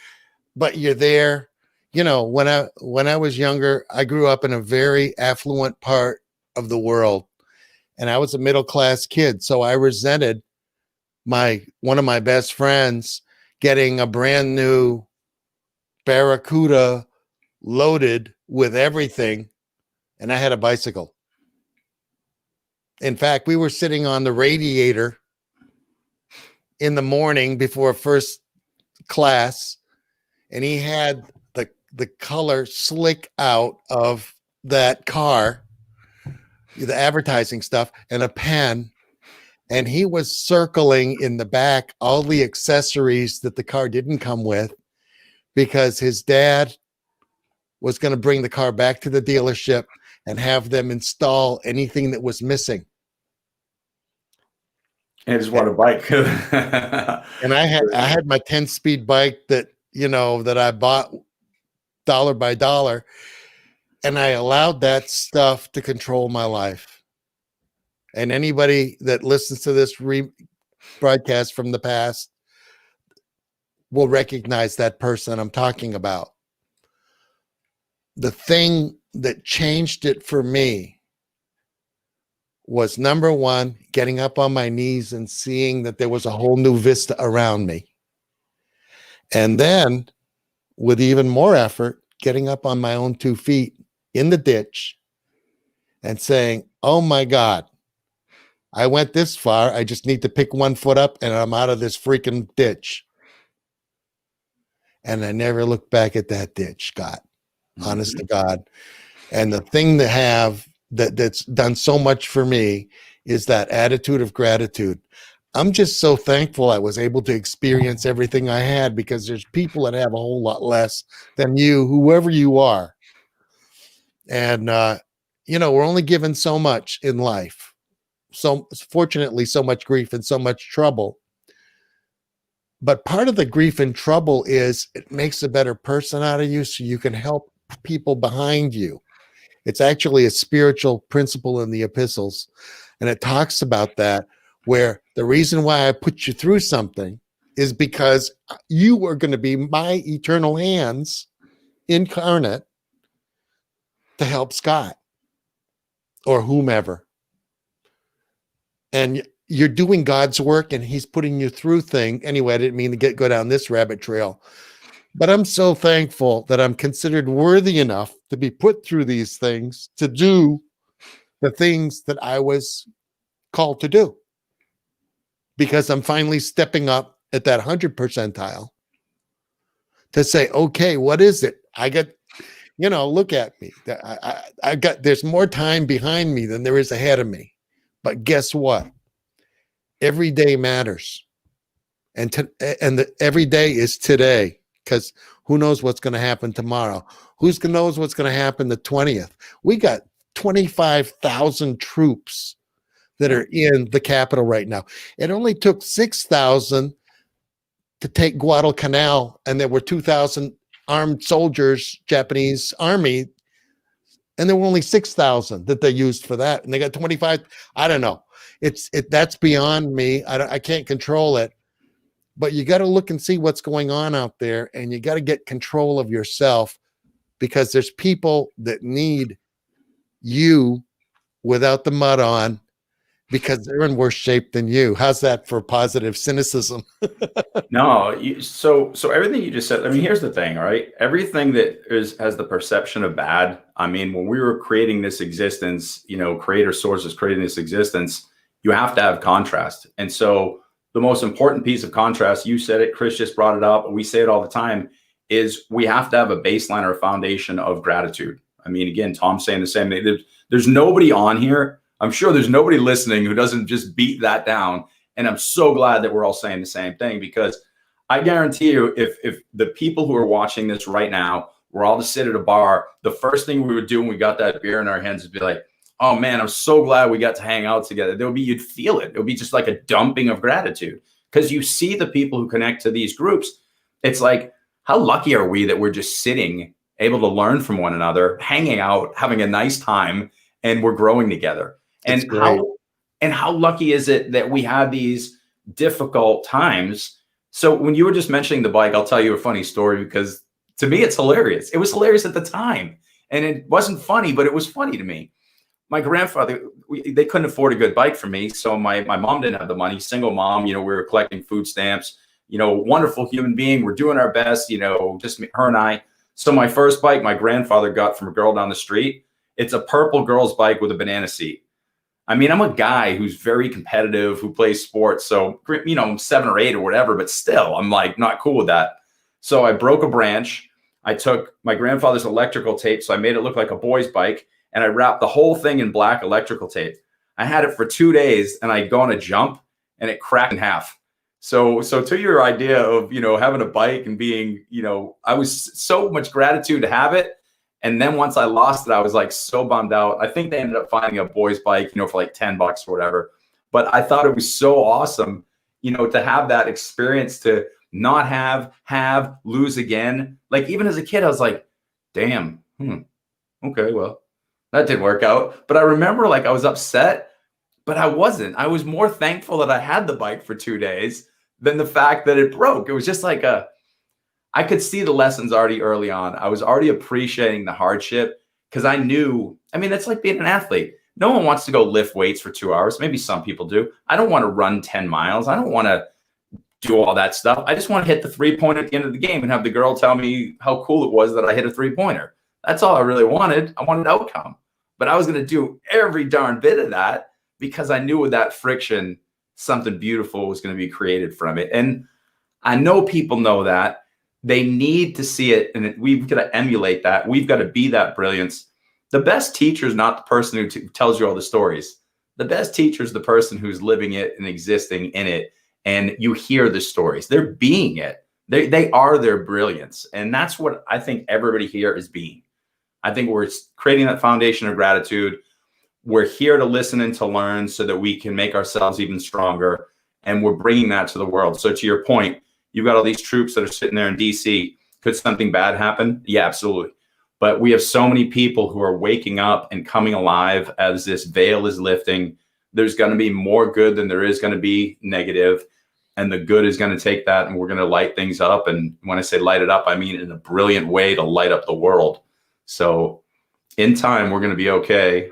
but you're there. You know, when I was younger, I grew up in a very affluent part of the world, and I was a middle-class kid, so I resented one of my best friends getting a brand new Barracuda loaded with everything, and I had a bicycle. In fact, we were sitting on the radiator in the morning before first class, and he had the color slick out of that car, the advertising stuff, and a pen, and he was circling in the back all the accessories that the car didn't come with, because his dad was going to bring the car back to the dealership and have them install anything that was missing. I just want a bike. And I had my 10-speed bike that I bought dollar by dollar, and I allowed that stuff to control my life. And anybody that listens to this broadcast from the past will recognize that person I'm talking about. The thing that changed it for me was, number one, getting up on my knees and seeing that there was a whole new vista around me. And then, with even more effort, getting up on my own 2 feet in the ditch and saying, oh my God, I went this far. I just need to pick 1 foot up and I'm out of this freaking ditch. And I never looked back at that ditch, Scott, honest to God. And the thing that's done so much for me is that attitude of gratitude. I'm just so thankful I was able to experience everything I had, because there's people that have a whole lot less than you, whoever you are. And, we're only given so much in life. So fortunately, so much grief and so much trouble. But part of the grief and trouble is it makes a better person out of you, so you can help people behind you. It's actually a spiritual principle in the epistles. And it talks about that, where the reason why I put you through something is because you are going to be my eternal hands incarnate to help Scott or whomever. And you're doing God's work, and he's putting you through things. Anyway, I didn't mean to go down this rabbit trail, but I'm so thankful that I'm considered worthy enough to be put through these things, to do the things that I was called to do, because I'm finally stepping up at that 100 percentile to say, okay, what is it? I got, look at me. There's more time behind me than there is ahead of me. But guess what? Every day matters. And every day is today, because who knows what's going to happen tomorrow? Who knows what's going to happen the 20th? We got 25,000 troops that are in the capital right now. It only took 6,000 to take Guadalcanal, and there were 2,000 armed soldiers, Japanese army, and there were only 6,000 that they used for that, and they got 25. I don't know. That's beyond me. I can't control it. But you got to look and see what's going on out there, and you got to get control of yourself, because there's people that need you without the mud on, because they're in worse shape than you. How's that for positive cynicism? No, so everything you just said, I mean, here's the thing, all right? Everything that has the perception of bad. I mean, when we were creating this existence, creator sources creating this existence, you have to have contrast. And so the most important piece of contrast, you said it, Chris just brought it up, we say it all the time, is we have to have a baseline or a foundation of gratitude. I mean, again, Tom's saying the same thing. There's nobody on here, I'm sure there's nobody listening who doesn't just beat that down. And I'm so glad that we're all saying the same thing, because I guarantee you, if the people who are watching this right now were all to sit at a bar, the first thing we would do when we got that beer in our hands would be like, oh man, I'm so glad we got to hang out together. You'd feel it. It would be just like a dumping of gratitude, because you see the people who connect to these groups. It's like, how lucky are we that we're just sitting, able to learn from one another, hanging out, having a nice time, and we're growing together. And how lucky is it that we have these difficult times? So when you were just mentioning the bike, I'll tell you a funny story, because to me, it's hilarious. It was hilarious at the time. And it wasn't funny, but it was funny to me. My grandfather, they couldn't afford a good bike for me. So my mom didn't have the money, single mom, we were collecting food stamps, wonderful human being. We're doing our best, just her and I. So my first bike, my grandfather got from a girl down the street. It's a purple girl's bike with a banana seat. I mean, I'm a guy who's very competitive, who plays sports. So, I'm 7 or 8 or whatever, but still, I'm like not cool with that. So I broke a branch. I took my grandfather's electrical tape. So I made it look like a boy's bike, and I wrapped the whole thing in black electrical tape. I had it for 2 days, and I'd go on a jump and it cracked in half. So to your idea of, having a bike and being, I was so much gratitude to have it. And then once I lost it, I was like so bummed out. I think they ended up finding a boy's bike, for like $10 or whatever. But I thought it was so awesome, to have that experience, to not have, lose again. Like even as a kid, I was like, damn, okay, well, that didn't work out. But I remember like I was upset, but I wasn't. I was more thankful that I had the bike for 2 days than the fact that it broke. It was just like I could see the lessons already early on. I was already appreciating the hardship, because I knew, it's like being an athlete. No one wants to go lift weights for 2 hours. Maybe some people do. I don't want to run 10 miles. I don't want to do all that stuff. I just want to hit the 3-pointer at the end of the game and have the girl tell me how cool it was that I hit a 3-pointer. That's all I really wanted. I wanted outcome. But I was going to do every darn bit of that, because I knew with that friction, something beautiful was going to be created from it. And I know people know that. They need to see it, and we've got to emulate that. We've got to be that brilliance. The best teacher is not the person who tells you all the stories. The best teacher is the person who's living it and existing in it, and you hear the stories. They're being it. They are their brilliance, and that's what I think everybody here is being. I think we're creating that foundation of gratitude. We're here to listen and to learn so that we can make ourselves even stronger, and we're bringing that to the world. So to your point, you've got all these troops that are sitting there in DC. Could something bad happen? Yeah, absolutely. But we have so many people who are waking up and coming alive as this veil is lifting. There's going to be more good than there is going to be negative. And the good is going to take that, and we're going to light things up. And when I say light it up, I mean in a brilliant way to light up the world. So in time, we're going to be okay.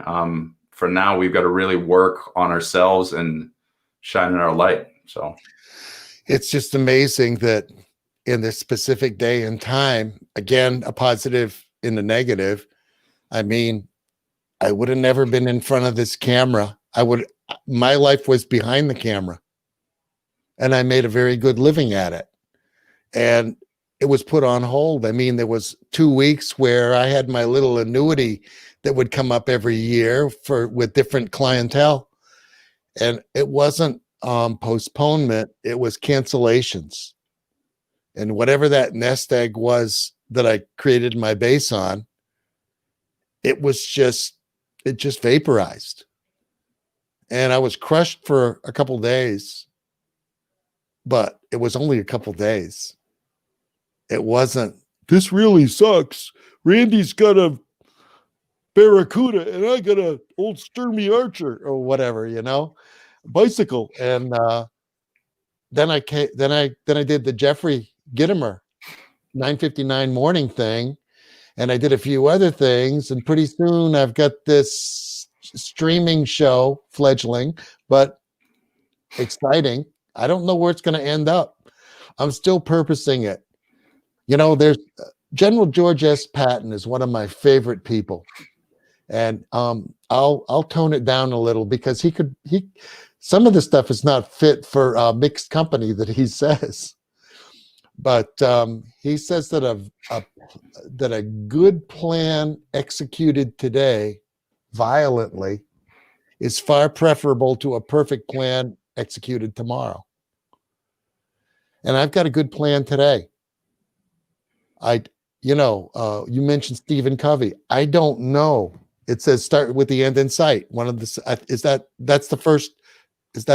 For now, we've got to really work on ourselves and shine our light. So it's just amazing that in this specific day and time, again, a positive in the negative. I mean, I would have never been in front of this camera. My life was behind the camera, and I made a very good living at it. And it was put on hold. I mean, there was 2 weeks where I had my little annuity that would come up every year with different clientele. And it wasn't postponement, it was cancellations. And whatever that nest egg was that I created my base on, it just vaporized. And I was crushed for a couple days, but it was only a couple days. It wasn't, this really sucks. Randy's got a Barracuda and I got a old Sturmey Archer or whatever, bicycle. And then I did the Jeffrey Gitomer 9:59 morning thing, and I did a few other things, and pretty soon I've got this streaming show fledgling, but exciting. I don't know where it's going to end up. I'm still purposing it. There's General George S. Patton is one of my favorite people. And I'll tone it down a little, because some of the stuff is not fit for mixed company that he says. But he says that that a good plan executed today violently is far preferable to a perfect plan executed tomorrow. And I've got a good plan today. You mentioned Stephen Covey. I don't know. It says start with the end in sight. One of the is that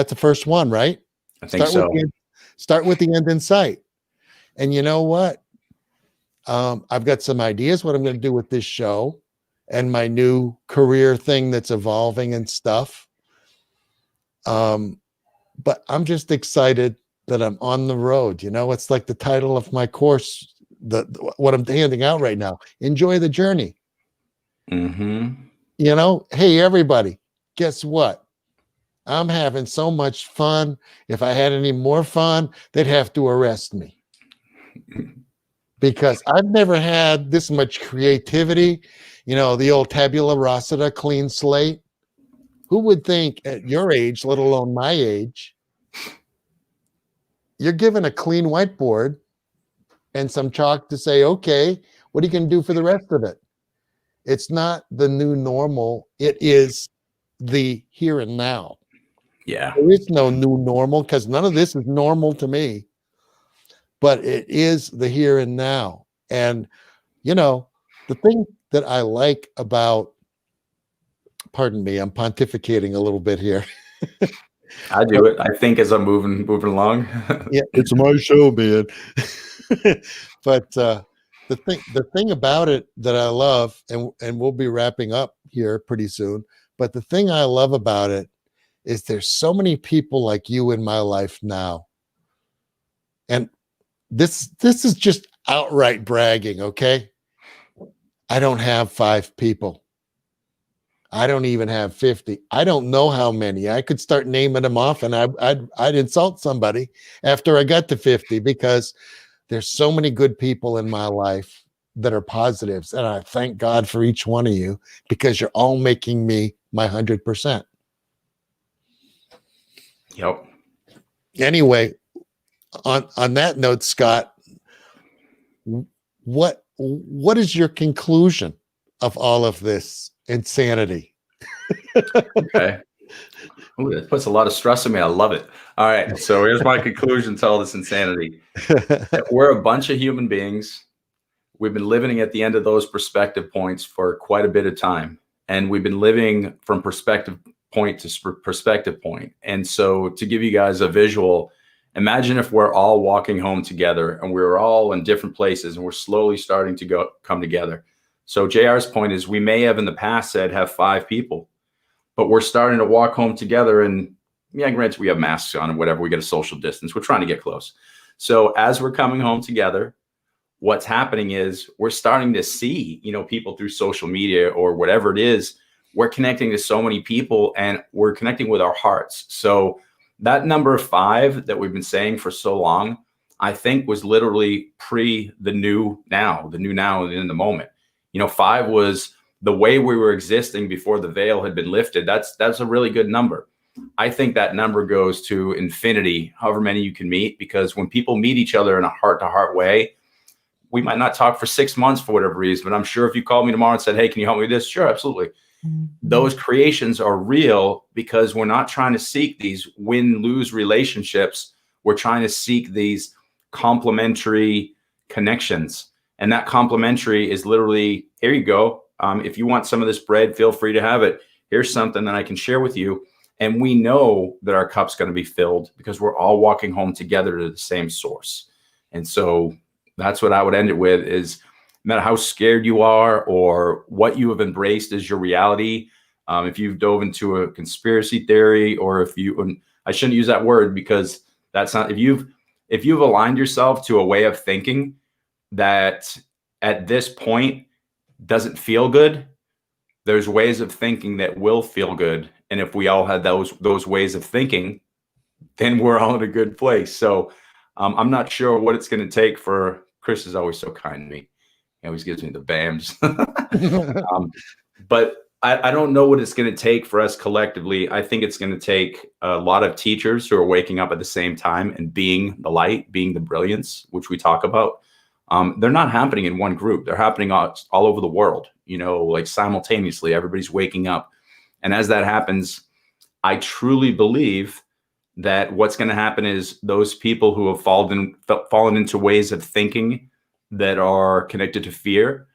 the first one, right? I think so. Start with the end in sight. And you know what? I've got some ideas what I'm going to do with this show and my new career thing that's evolving and stuff. But I'm just excited that I'm on the road. It's like the title of my course, what I'm handing out right now. Enjoy the journey. Mm-hmm. Hey, everybody, guess what? I'm having so much fun. If I had any more fun, they'd have to arrest me. Because I've never had this much creativity, the old tabula rasa, clean slate. Who would think at your age, let alone my age, you're given a clean whiteboard and some chalk to say, okay, what are you going to do for the rest of it? It's not the new normal. It is the here and now. Yeah. There is no new normal because none of this is normal to me. But it is the here and now. And, the thing that I like about, pardon me, I'm pontificating a little bit here. I do it, I think, as I'm moving along. Yeah, it's my show, man. But the thing about it that I love, and we'll be wrapping up here pretty soon, but the thing I love about it is there's so many people like you in my life now. And this is just outright bragging, okay? I don't have 5 people. I don't even have 50. I don't know how many. I could start naming them off and I'd insult somebody after I got to 50 because there's so many good people in my life that are positives. And I thank God for each one of you because you're all making me my 100%. Yep. Anyway, on that note, Scott, what is your conclusion of all of this insanity? Okay. Ooh, that puts a lot of stress on me. I love it. All right. So here's my conclusion to all this insanity. We're a bunch of human beings. We've been living at the end of those perspective points for quite a bit of time. And we've been living from perspective point to perspective point. And so to give you guys a visual, imagine if we're all walking home together and we're all in different places and we're slowly starting to come together. So JR's point is we may have in the past said have 5 people, but we're starting to walk home together and yeah, granted we have masks on and whatever, we get a social distance. We're trying to get close. So as we're coming home together, what's happening is we're starting to see, people through social media or whatever it is, we're connecting to so many people and we're connecting with our hearts. So that number 5 that we've been saying for so long, I think was literally the new now in the moment. 5 was the way we were existing before the veil had been lifted. That's a really good number. I think that number goes to infinity, however many you can meet, because when people meet each other in a heart-to-heart way, we might not talk for 6 months for whatever reason, but I'm sure if you called me tomorrow and said, hey, can you help me with this? Sure, absolutely. Those creations are real because we're not trying to seek these win-lose relationships. We're trying to seek these complementary connections. And that complementary is literally, here you go. If you want some of this bread, feel free to have it. Here's something that I can share with you. And we know that our cup's going to be filled because we're all walking home together to the same source. And so that's what I would end it with is no matter how scared you are or what you have embraced as your reality, if you've dove into a conspiracy theory or and I shouldn't use that word because that's not, if you've aligned yourself to a way of thinking that at this point doesn't feel good, there's ways of thinking that will feel good. And if we all had those ways of thinking, then we're all in a good place. So I'm not sure what it's going to take for Chris is always so kind to me. He always gives me the BAMs. But I don't know what it's going to take for us collectively. I think it's going to take a lot of teachers who are waking up at the same time and being the light, being the brilliance, which we talk about. They're not happening in one group. They're happening all over the world, like simultaneously. Everybody's waking up. And as that happens, I truly believe that what's going to happen is those people who have fallen into ways of thinking that are connected to fear,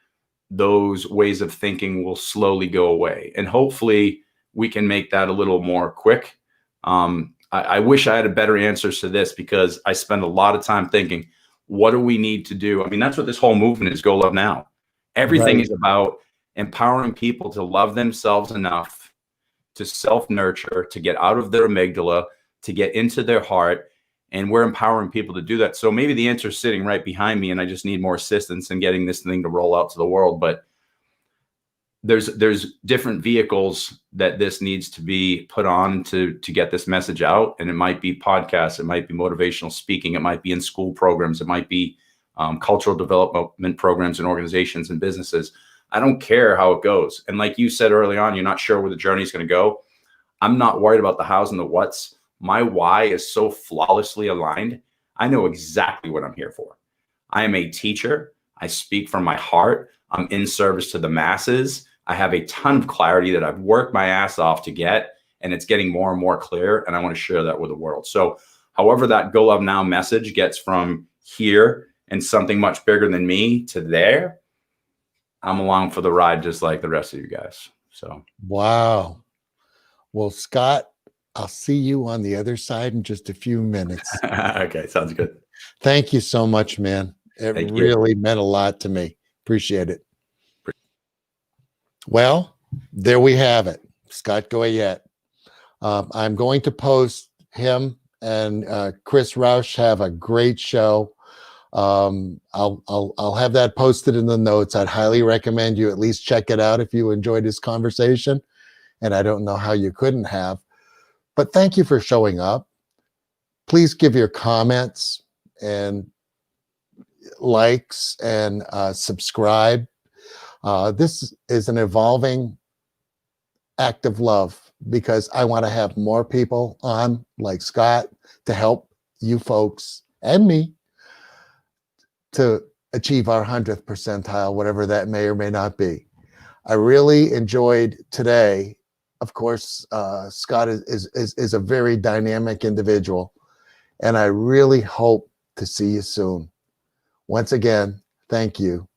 those ways of thinking will slowly go away. And hopefully we can make that a little more quick. I wish I had a better answers to this, because I spend a lot of time thinking, what do we need to do? I mean, that's what this whole movement is, Go Love Now. Everything Right. is about empowering people to love themselves enough to self-nurture, to get out of their amygdala, to get into their heart. And we're empowering people to do that. So maybe the answer is sitting right behind me, and I just need more assistance in getting this thing to roll out to the world. But there's different vehicles that this needs to be put on to get this message out. And it might be podcasts, it might be motivational speaking, it might be in school programs, it might be cultural development programs and organizations and businesses. I don't care how it goes. And like you said early on, you're not sure where the journey is going to go. I'm not worried about the hows and the whats. My why is so flawlessly aligned. I know exactly what I'm here for. I am a teacher. I speak from my heart. I'm in service to the masses. I have a ton of clarity that I've worked my ass off to get, and it's getting more and more clear. And I want to share that with the world. So however that Go Love Now message gets from here and something much bigger than me to there, I'm along for the ride, just like the rest of you guys. So, Wow. Well, Scott, I'll see you on the other side in just a few minutes. okay, sounds good. Thank you so much, man. It Thank you. really meant a lot to me. Appreciate it. Well, there we have it. Scott Goyette. I'm going to post him and Chris Roush have a great show. I'll have that posted in the notes. I'd highly recommend you at least check it out if you enjoyed this conversation. And I don't know how you couldn't have. But thank you for showing up. Please give your comments and likes and subscribe. This is an evolving act of love, because I want to have more people on like Scott to help you folks and me to achieve our 100th percentile, whatever that may or may not be. I really enjoyed today. Of course, Scott is a very dynamic individual, and I really hope to see you soon. Once again, thank you.